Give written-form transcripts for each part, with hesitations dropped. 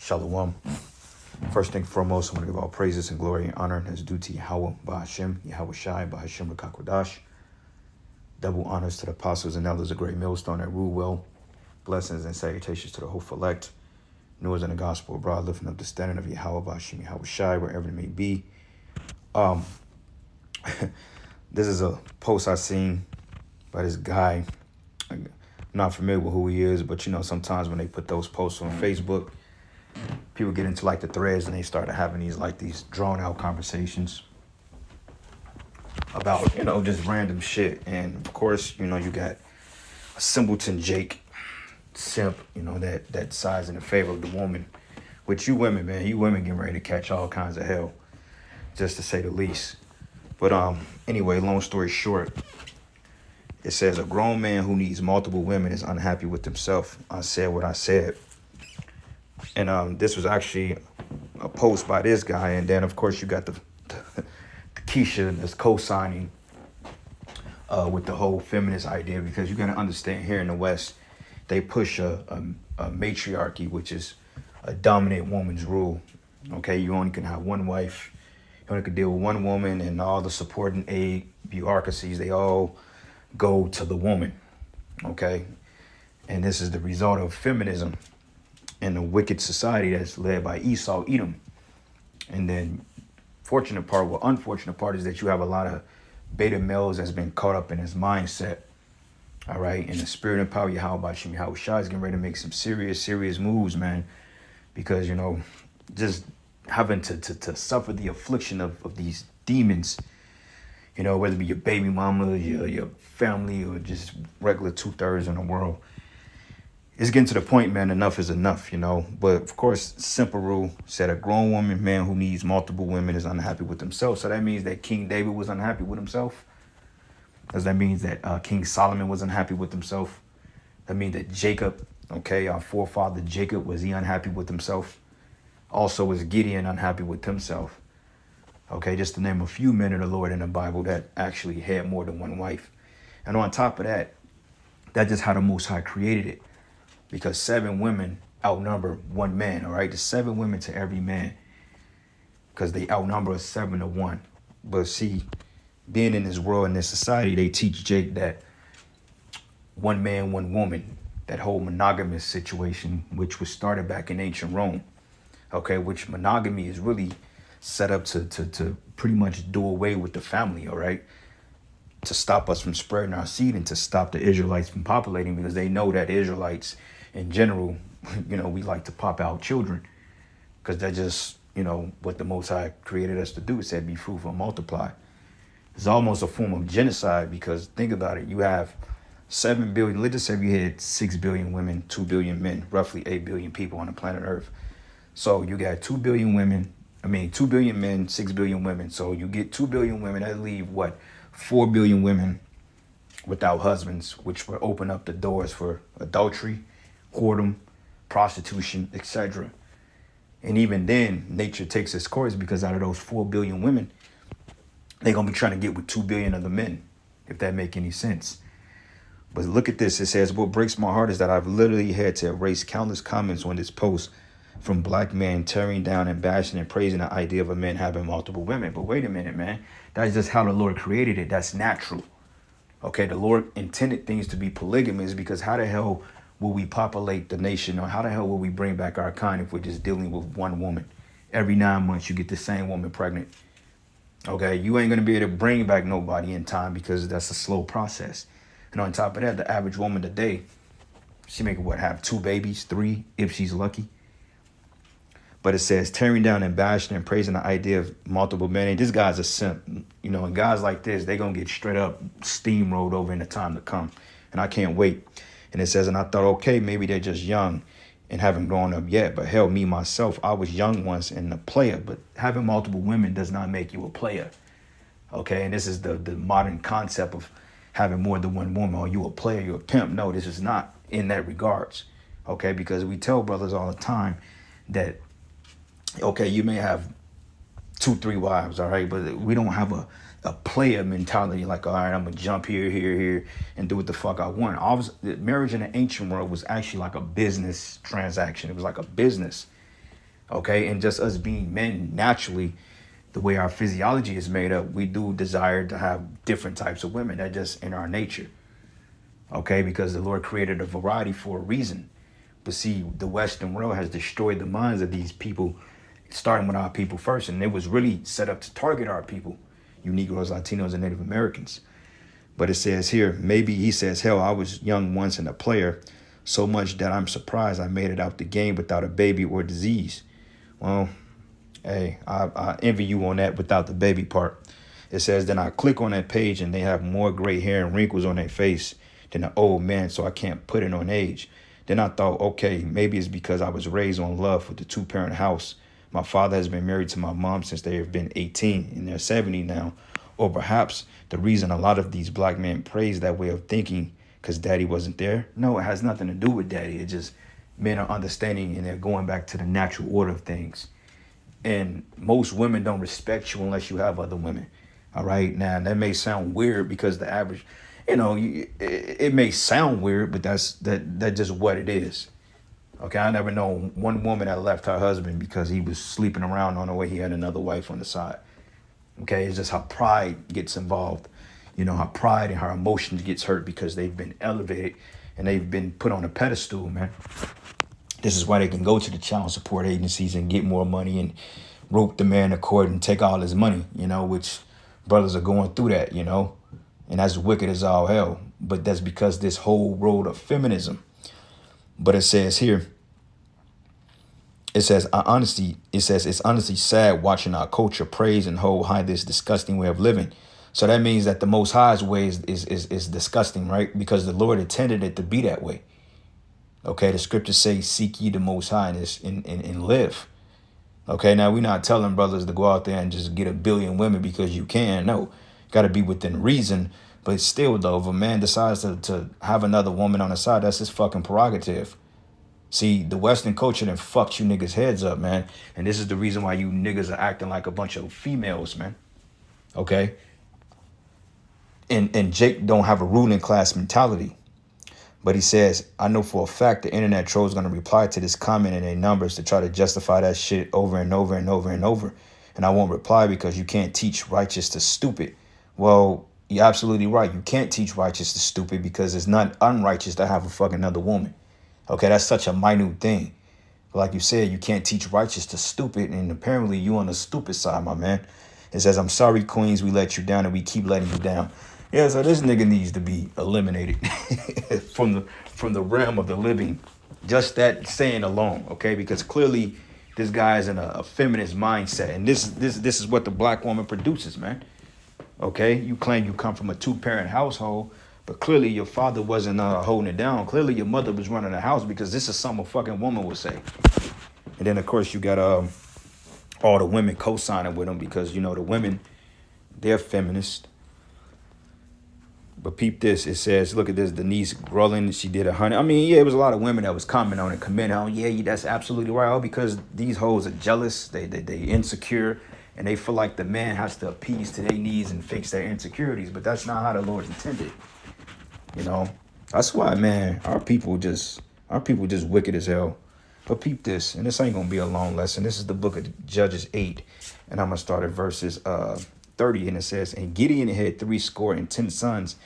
Shalom. First thing foremost, I want to give all praises and glory and honor as due to Yahweh, Bahashem, Yahweh Shai, Bahashem Rakakwadash. Double honors to the apostles and elders of Great Millstone that rule well. Blessings and salutations to the hopeful elect. News in the gospel abroad, lifting up the standard of Yahweh, Bahashem, Yahweh Shai, wherever it may be. This is a post I seen by this guy. I'm not familiar with who he is, but you know, sometimes when they put those posts on Facebook, people get into like the threads and they start having these drawn out conversations about, you know, just random shit. And of course, you know, you got a simpleton Jake simp, you know, that sides in the favor of the woman. Which you women, man, you women getting ready to catch all kinds of hell, just to say the least. But anyway, long story short, it says a grown man who needs multiple women is unhappy with himself. I said what I said. And this was actually a post by this guy. And then, of course, you got the Keisha that's co-signing with the whole feminist idea, because you got to understand, here in the West, they push a matriarchy, which is a dominant woman's rule. Okay, you only can have one wife. You only can deal with one woman, and all the supporting aid bureaucracies, they all go to the woman. Okay, and this is the result of feminism in a wicked society that's led by Esau, Edom. And then unfortunate part is that you have a lot of beta males that's been caught up in his mindset. All right, and the spirit and power, Yahweh Shai is getting ready to make some serious moves, man. Because, you know, just having to suffer the affliction of these demons, you know, whether it be your baby mama, your family, or just regular 2/3 in the world. It's getting to the point, man, enough is enough, you know. But, of course, simple rule said a grown woman, man, who needs multiple women is unhappy with himself. So that means that King David was unhappy with himself. Does that mean that King Solomon was unhappy with himself? That means that Jacob, okay, our forefather Jacob, was he unhappy with himself? Also, was Gideon unhappy with himself? Okay, just to name a few men of the Lord in the Bible that actually had more than one wife. And on top of that, that's just how the Most High created it. Because 7 women outnumber 1 man, all right? There's 7 women to every man, because they outnumber us 7 to 1. But see, being in this world, in this society, they teach Jake that 1 man, 1 woman, that whole monogamous situation, which was started back in ancient Rome, okay? Which monogamy is really set up to pretty much do away with the family, all right? To stop us from spreading our seed and to stop the Israelites from populating, because they know that Israelites in general, you know, we like to pop out children, because that's just, you know, what the Most High created us to do. It said, be fruitful and multiply. It's almost a form of genocide, because think about it. You have 7 billion, let's just say we had 6 billion women, 2 billion men, roughly 8 billion people on the planet Earth. So you got 2 billion women, 2 billion men, 6 billion women. So you get 2 billion women, that leave what? 4 billion women without husbands, which will open up the doors for adultery, whoredom, prostitution, etc. And even then, nature takes its course, because out of those 4 billion women, they're going to be trying to get with 2 billion of the men, if that make any sense. But look at this. It says, what breaks my heart is that I've literally had to erase countless comments on this post from black men tearing down and bashing and praising the idea of a man having multiple women. But wait a minute, man. That's just how the Lord created it. That's natural. Okay, the Lord intended things to be polygamous, because how the hell will we populate the nation, or how the hell will we bring back our kind if we're just dealing with one woman? Every 9 months, you get the same woman pregnant. Okay, you ain't going to be able to bring back nobody in time, because that's a slow process. And on top of that, the average woman today, she make have 2 babies, 3, if she's lucky. But it says tearing down and bashing and praising the idea of multiple men. And this guy's a simp, you know, and guys like this, they're going to get straight up steamrolled over in the time to come. And I can't wait. And it says, and I thought, okay, maybe they're just young and haven't grown up yet. But hell, me, myself, I was young once and a player. But having multiple women does not make you a player. Okay, and this is the modern concept of having more than one woman. Are you a player? You're a pimp? No, this is not in that regards. Okay, because we tell brothers all the time that, okay, you may have 2, 3 wives, all right, but we don't have a player mentality, like, all right, I'm gonna jump here, and do what the fuck I want. Marriage in the ancient world was actually like a business transaction. It was like a business. Okay, and just us being men naturally, the way our physiology is made up, we do desire to have different types of women. That just in our nature. Okay, because the Lord created a variety for a reason. But see, the Western world has destroyed the minds of these people, starting with our people first, and it was really set up to target our people, you Negroes, Latinos, and Native Americans. But it says here, maybe he says, hell, I was young once and a player, so much that I'm surprised I made it out the game without a baby or disease. Well, hey, I envy you on that without the baby part. It says, then I click on that page and they have more gray hair and wrinkles on their face than an old man, so I can't put it on age. Then I thought, okay, maybe it's because I was raised on love with the two-parent house. My father has been married to my mom since they have been 18 and they're 70 now. Or perhaps the reason a lot of these black men praise that way of thinking because daddy wasn't there. No, it has nothing to do with daddy. It's just men are understanding and they're going back to the natural order of things. And most women don't respect you unless you have other women. All right. Now, that may sound weird because the average, it may sound weird, but that's just what it is. Okay. I never know one woman that left her husband because he was sleeping around on the way he had another wife on the side. Okay. It's just how pride gets involved. How pride and her emotions gets hurt because they've been elevated and they've been put on a pedestal, man. This is why they can go to the child support agencies and get more money and rope the man to court and take all his money, which brothers are going through that, and that's wicked as all hell. But that's because this whole road of feminism. But it says here, it's honestly sad watching our culture praise and hold high this disgusting way of living. So that means that the Most High's way is disgusting, right? Because the Lord intended it to be that way. Okay, the scriptures say, seek ye the Most High and live. Okay, now we're not telling brothers to go out there and just get 1 billion women because you can. No, got to be within reason. But still, though, if a man decides to have another woman on the side, that's his fucking prerogative. See, the Western culture done fucked you niggas' heads up, man. And this is the reason why you niggas are acting like a bunch of females, man. Okay? And Jake don't have a ruling class mentality. But he says, I know for a fact the internet troll is going to reply to this comment in their numbers to try to justify that shit over and over and over and over. And I won't reply because you can't teach righteous to stupid. Well, you're absolutely right. You can't teach righteous to stupid because it's not unrighteous to have a fucking other woman. Okay, that's such a minute thing. But like you said, you can't teach righteous to stupid. And apparently you on the stupid side, my man. It says, I'm sorry, queens, we let you down and we keep letting you down. Yeah, so this nigga needs to be eliminated from the realm of the living. Just that saying alone, okay? Because clearly this guy is in a feminist mindset. And this is what the black woman produces, man. Okay? You claim you come from a two-parent household, but clearly your father wasn't holding it down. Clearly your mother was running the house because this is something a fucking woman would say. And then, of course, you got all the women co-signing with him because, the women, they're feminist. But peep this, it says, look at this, Denise Grulling, she did 100. I mean, yeah, it was a lot of women that was commenting on it, commenting on, yeah, that's absolutely right. All because these hoes are jealous, they insecure, and they feel like the man has to appease to their needs and fix their insecurities. But that's not how the Lord intended. That's why, man, our people just wicked as hell. But peep this, and this ain't gonna be a long lesson. This is the book of Judges 8, and I'm gonna start at verses 30, and it says, and Gideon had 70 sons,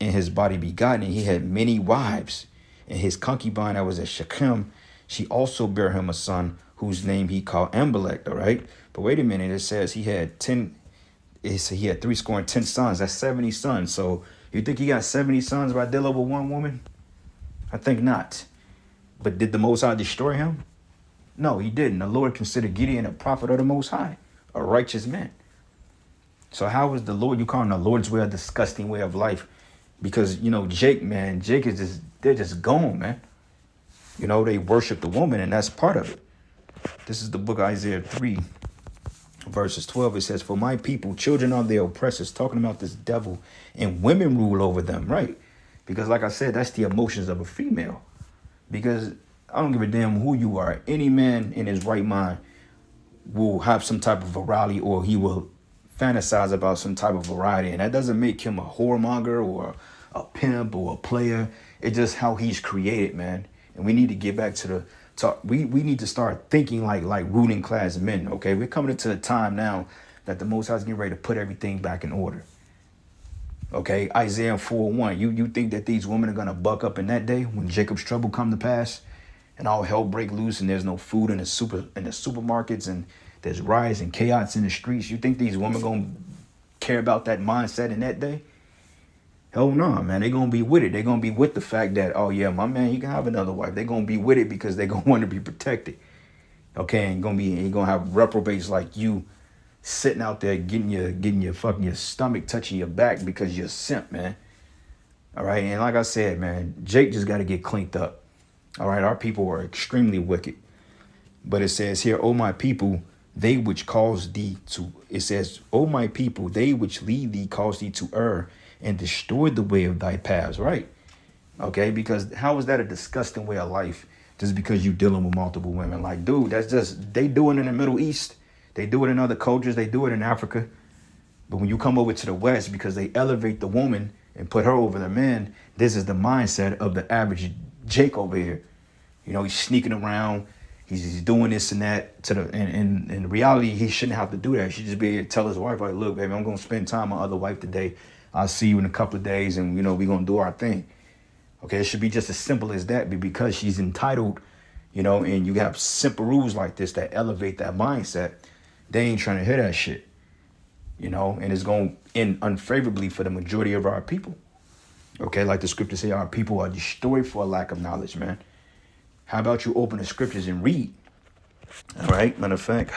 and his body begotten, and he had many wives. And his concubine that was at Shechem, she also bare him a son, whose name he called Amalek. All right, but wait a minute, it says he had 70 sons. That's 70 sons. So you think he got 70 sons by dealing with one woman? I think not. But did the Most High destroy him? No, he didn't. The Lord considered Gideon a prophet of the Most High, a righteous man. So how is the Lord, you call him the Lord's way a disgusting way of life? Because, Jake is they're just gone, man. They worship the woman, and that's part of it. This is the book of Isaiah 3, verses 12. It says, for my people, children are their oppressors, talking about this devil, and women rule over them, right? Because like I said, that's the emotions of a female. Because I don't give a damn who you are. Any man in his right mind will have some type of variety, or he will fantasize about some type of variety. And that doesn't make him a whoremonger or a pimp or a player. It's just how he's created, man. And we need to get back to We need to start thinking like ruling class men. Okay, we're coming into a time now that the Most High is getting ready to put everything back in order. Okay, Isaiah 4:1. You think that these women are gonna buck up in that day when Jacob's trouble come to pass, and all hell break loose, and there's no food in the supermarkets, and there's riots and chaos in the streets? You think these women gonna care about that mindset in that day? Hell no, man. They're gonna be with it. They're gonna be with the fact that, oh yeah, my man, he can have another wife. They're gonna be with it because they're gonna want to be protected. Okay, and you're gonna have reprobates like you sitting out there getting your fucking your stomach touching your back because you're a simp, man. All right, and like I said, man, Jake just got to get cleaned up. All right, our people are extremely wicked. But it says here, "O my people, they which cause thee to," it says, "O my people, they which lead thee cause thee to err and destroy the way of thy paths," right? Okay, because how is that a disgusting way of life just because you dealing with multiple women? Like, dude, that's just, they do it in the Middle East. They do it in other cultures. They do it in Africa. But when you come over to the West, because they elevate the woman and put her over the man, this is the mindset of the average Jake over here. You know, he's sneaking around. He's doing this and that. And in reality, he shouldn't have to do that. He should just be able to tell his wife, like, look, baby, I'm going to spend time with my other wife today. I'll see you in a couple of days, and, you know, we're going to do our thing. Okay, it should be just as simple as that. But because she's entitled, you know, and you have simple rules like this that elevate that mindset, they ain't trying to hear that shit. You know, and it's going to end unfavorably for the majority of our people. Okay, like the scriptures say, our people are destroyed for a lack of knowledge, man. How about you open the scriptures and read? All right, matter of fact,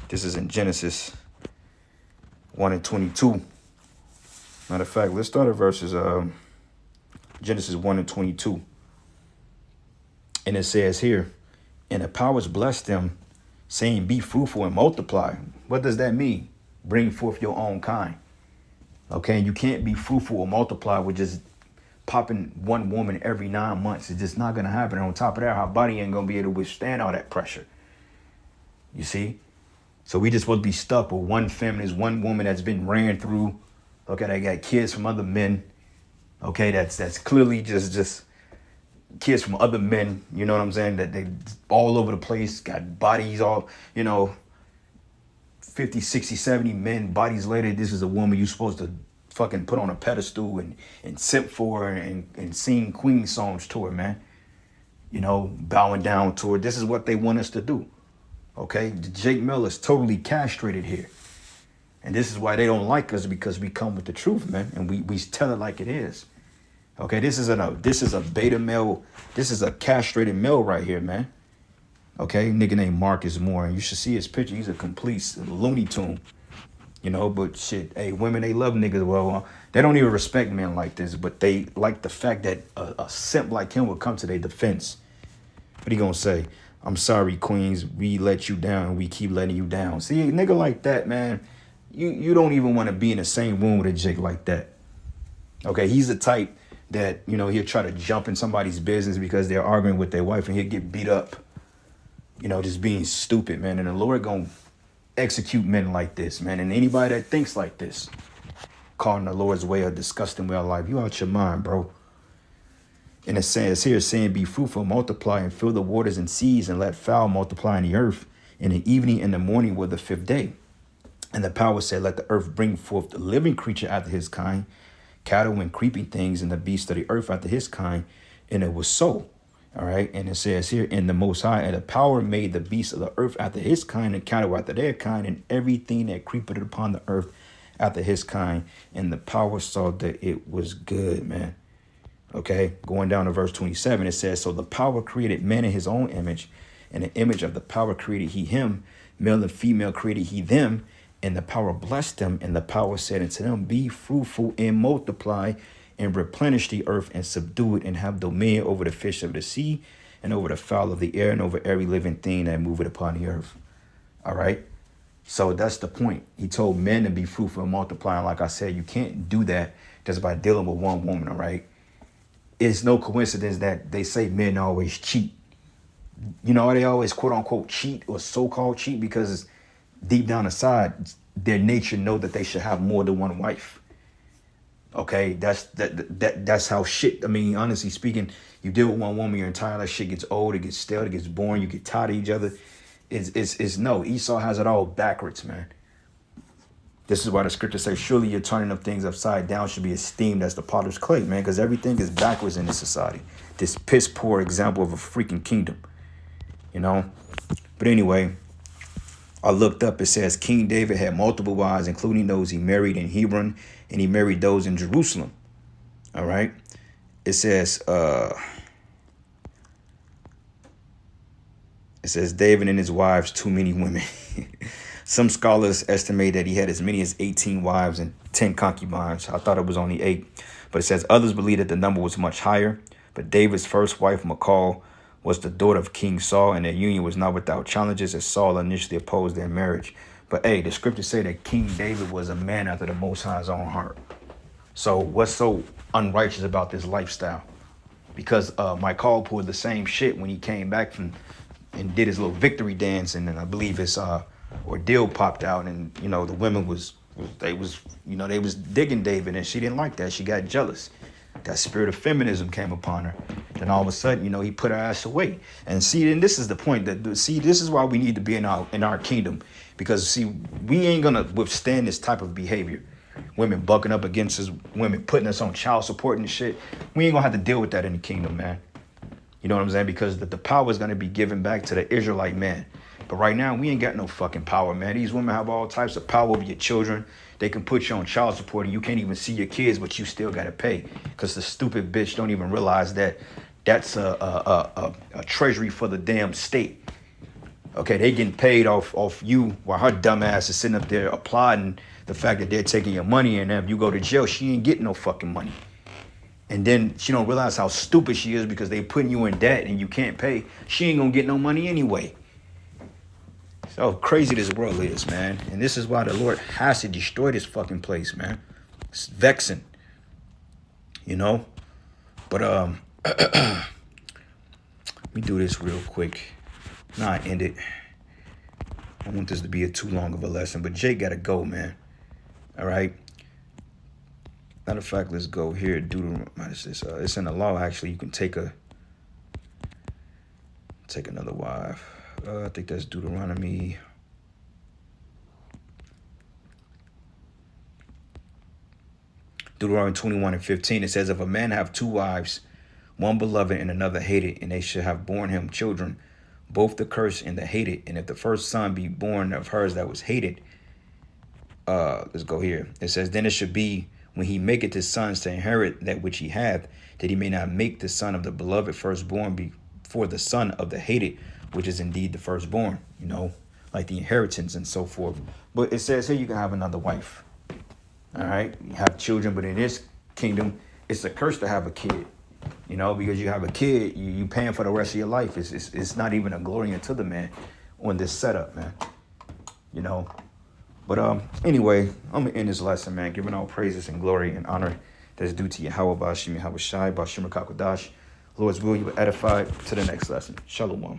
this is in Genesis 1:22. Matter of fact, let's start at verses Genesis 1:22. And it says here, "And the powers blessed them, saying, be fruitful and multiply." What does that mean? Bring forth your own kind. Okay, you can't be fruitful or multiply with just popping one woman every 9 months. It's just not going to happen. And on top of that, our body ain't going to be able to withstand all that pressure. You see? So we just supposed to be stuck with one feminist, one woman that's been ran through. Okay, they got kids from other men. Okay, that's clearly just kids from other men. You know what I'm saying? That they all over the place, got bodies all, you know, 50, 60, 70 men, bodies later. This is a woman you're supposed to fucking put on a pedestal and simp for her and sing Queen songs to her, man. You know, bowing down to her. This is what they want us to do. Okay, Jake Mill is totally castrated here. And this is why they don't like us, because we come with the truth, man. And we tell it like it is. Okay, this is a beta male. This is a castrated male right here, man. Okay, nigga named Marcus Moore. And you should see his picture. He's a complete Looney Tune. You know, but shit, hey, women, they love niggas. Well, they don't even respect men like this, but they like the fact that a simp like him would come to their defense. What he gonna say? "I'm sorry, queens. We let you down. We keep letting you down." See, a nigga like that, man, you don't even want to be in the same room with a Jake like that. Okay, he's the type that, you know, he'll try to jump in somebody's business because they're arguing with their wife, and he'll get beat up. You know, just being stupid, man. And the Lord gonna execute men like this, man. And anybody that thinks like this, calling the Lord's way a disgusting way of life, you out your mind, bro. And it says here, saying, "Be fruitful, multiply, and fill the waters and seas, and let fowl multiply in the earth. In the evening and the morning were the fifth day. And the power said, let the earth bring forth the living creature after his kind, cattle and creeping things, and the beasts of the earth after his kind. And it was so." All right. And it says here, "In the Most High, and the power made the beasts of the earth after his kind, and cattle after their kind, and everything that creepeth upon the earth after his kind. And the power saw that it was good," man. Okay. Going down to verse 27, it says, "So the power created man in his own image, and the image of the power created he him, male and female created he them. And the power blessed them, and the power said unto them, be fruitful and multiply, and replenish the earth, and subdue it, and have dominion over the fish of the sea, and over the fowl of the air, and over every living thing that moveth upon the earth." All right. So that's the point. He told men to be fruitful and multiply. And like I said, you can't do that just by dealing with one woman. All right. It's no coincidence that they say men always cheat. You know, they always quote unquote cheat, or so-called cheat, because deep down inside, their nature know that they should have more than one wife. Okay, that's how shit. I mean, honestly speaking, you deal with one woman your entire life. Shit gets old, it gets stale, it gets boring. You get tired of each other. It's no. Esau has it all backwards, man. This is why the scripture says, surely your turning of things upside down should be esteemed as the potter's clay, man, because everything is backwards in this society. This piss poor example of a freaking kingdom, you know? But anyway, I looked up, it says King David had multiple wives, including those he married in Hebron, and he married those in Jerusalem. All right. It says, David and his wives, too many women. Some scholars estimate that he had as many as 18 wives and 10 concubines. I thought it was only 8. But it says others believe that the number was much higher. But David's first wife, Michal, was the daughter of King Saul, and their union was not without challenges as Saul initially opposed their marriage. But hey, the scriptures say that King David was a man after the Most High's own heart. So what's so unrighteous about this lifestyle? Because Michal pulled the same shit when he came back from and did his little victory dance, and then I believe his ordeal popped out, and you know the women was digging David, and she didn't like that. She got jealous. That spirit of feminism came upon her. Then all of a sudden, you know, he put her ass away. And see, and this is the point this is why we need to be in our kingdom, because see, we ain't gonna withstand this type of behavior. Women bucking up against us, women putting us on child support and shit. We ain't gonna have to deal with that in the kingdom, man. You know what I'm saying? Because the power is going to be given back to the Israelite man. But right now, we ain't got no fucking power, man. These women have all types of power over your children. They can put you on child support and you can't even see your kids, but you still got to pay. Because the stupid bitch don't even realize that that's a treasury for the damn state. Okay, they getting paid off you while her dumb ass is sitting up there applauding the fact that they're taking your money, and if you go to jail, she ain't getting no fucking money. And then she don't realize how stupid she is because they putting you in debt and you can't pay. She ain't gonna get no money anyway. So crazy this world is, man. And this is why the Lord has to destroy this fucking place, man. It's vexing, you know. But let me do this real quick. Nah, I end it. I don't want this to be too long of a lesson, but Jake gotta go, man. All right. Matter of fact, let's go here. It's in the law, actually. You can take another wife. I think that's Deuteronomy. Deuteronomy 21:15. It says, if a man have 2 wives, one beloved and another hated, and they should have borne him children, both the cursed and the hated, and if the first son be born of hers that was hated, let's go here. It says, then it should be, when he maketh his sons to inherit that which he hath, that he may not make the son of the beloved firstborn before the son of the hated, which is indeed the firstborn, you know, like the inheritance and so forth. But it says here you can have another wife. All right, you have children, but in this kingdom, it's a curse to have a kid, you know, because you have a kid, you paying for the rest of your life. It's not even a glory unto the man on this setup, man, you know. But anyway, I'm going to end this lesson, man, giving all praises and glory and honor that's due to Yahweh, Bashim, Yahweh Shai, Bashim, Kakodash. Lord's will, you will edify to the next lesson. Shalom.